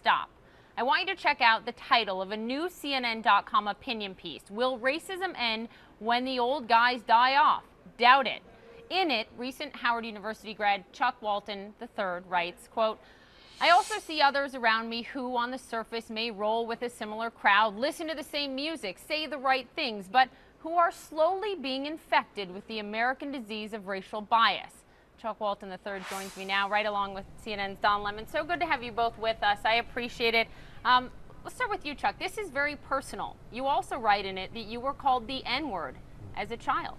stop. I want you to check out the title of a new CNN.com opinion piece. Will racism end when the old guys die off? Doubt it. In it, recent Howard University grad Chuck Walton III writes, quote, I also see others around me who on the surface may roll with a similar crowd, listen to the same music, say the right things, but who are slowly being infected with the American disease of racial bias. Chuck Walton III joins me now, right along with CNN's Don Lemon. So good to have you both with us. I appreciate it. Let's start with you, Chuck. This is very personal. You also write in it that you were called the N-word as a child.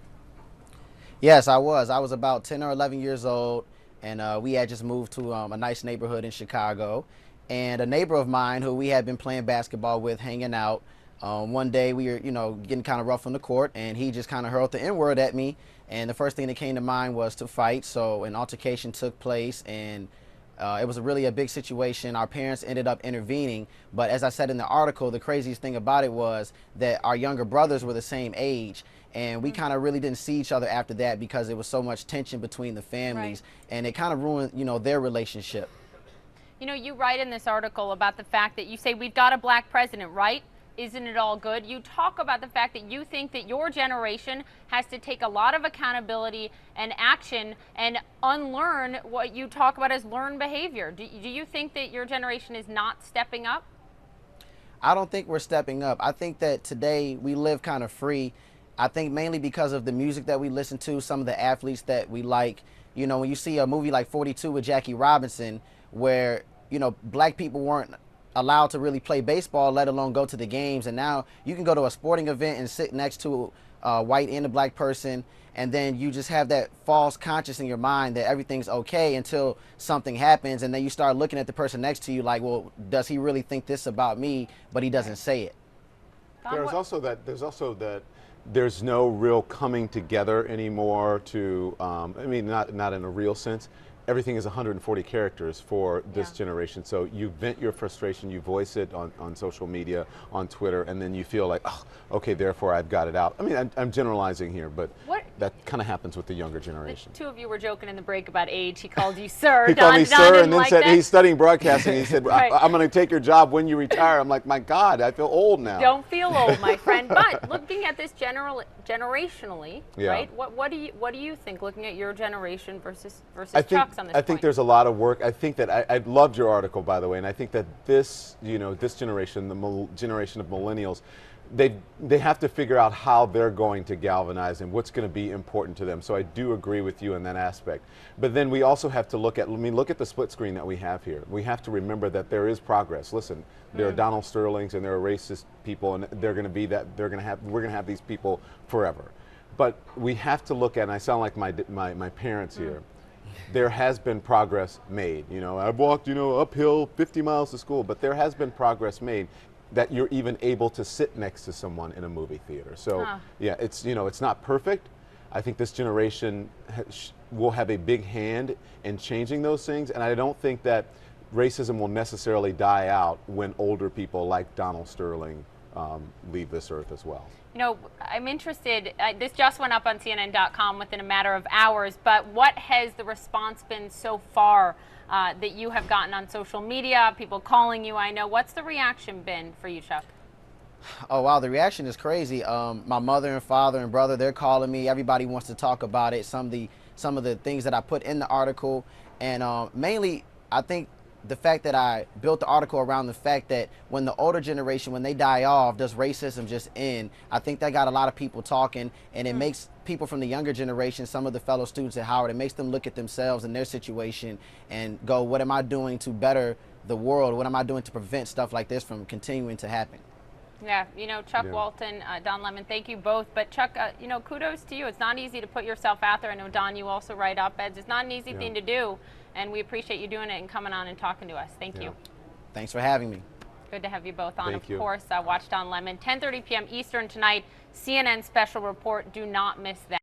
Yes, I was. I was about 10 or 11 years old, and we had just moved to a nice neighborhood in Chicago. And a neighbor of mine who we had been playing basketball with, hanging out, one day we were, getting kind of rough on the court, and he just kind of hurled the N-word at me. And the first thing that came to mind was to fight. So an altercation took place, and it was really a big situation. Our parents ended up intervening. But as I said in the article, the craziest thing about it was that our younger brothers were the same age. And we kind of really didn't see each other after that because there was so much tension between the families. Right. And it kind of ruined, their relationship. You write in this article about the fact that you say we've got a black president, right? Isn't it all good? You talk about the fact that you think that your generation has to take a lot of accountability and action and unlearn what you talk about as learned behavior. Do you think that your generation is not stepping up? I don't think we're stepping up. I think that today we live kind of free. I think mainly because of the music that we listen to, some of the athletes that we like. When you see a movie like 42 with Jackie Robinson, where, black people weren't allowed to really play baseball, let alone go to the games. And now you can go to a sporting event and sit next to a white and a black person, and then you just have that false conscience in your mind that everything's okay until something happens, and then you start looking at the person next to you like, well, does he really think this about me? But he doesn't say it. There's also that there's no real coming together anymore to, not in a real sense. Everything is 140 characters for this generation. So you vent your frustration, you voice it on social media, on Twitter, and then you feel like, oh, okay, therefore I've got it out. I'm generalizing here, but that kind of happens with the younger generation. The two of you were joking in the break about age. He called you sir. He called me sir, and then said he's studying broadcasting. He said, right. I'm going to take your job when you retire. I'm like, my God, I feel old now. Don't feel old, my friend. But looking at this generationally, right? What do you think? Looking at your generation versus Chuck's on this I think there's a lot of work. I think that I loved your article, by the way, and I think that this generation, the generation of millennials, they have to figure out how they're going to galvanize and what's going to be important to them. So I do agree with you in that aspect. But then we also have to look at the split screen that we have here. We have to remember that there is progress. Listen, there are Donald Sterlings and there are racist people, and they're going to be that. We're going to have these people forever. But we have to look at, and I sound like my parents here. There has been progress made. I've walked, uphill 50 miles to school, but there has been progress made that you're even able to sit next to someone in a movie theater. So yeah, it's not perfect. I think this generation will have a big hand in changing those things, and I don't think that racism will necessarily die out when older people like Donald Sterling leave this earth as well. I'm interested, this just went up on CNN.com within a matter of hours, but what has the response been so far that you have gotten on social media, people calling you, I know. What's the reaction been for you, Chuck? Oh, wow, the reaction is crazy. My mother and father and brother, they're calling me. Everybody wants to talk about it, some of the things that I put in the article. And mainly, I think the fact that I built the article around the fact that when the older generation, when they die off, does racism just end? I think that got a lot of people talking, and it makes people from the younger generation, some of the fellow students at Howard, it makes them look at themselves and their situation and go, what am I doing to better the world? What am I doing to prevent stuff like this from continuing to happen? Yeah, Chuck Walton, Don Lemon, thank you both. But Chuck, kudos to you. It's not easy to put yourself out there. I know, Don, you also write op-eds. It's not an easy thing to do, and we appreciate you doing it and coming on and talking to us. Thank you. Thanks for having me. Good to have you both on. Of course, watch Don Lemon, 10:30 p.m. Eastern tonight, CNN Special Report. Do not miss that.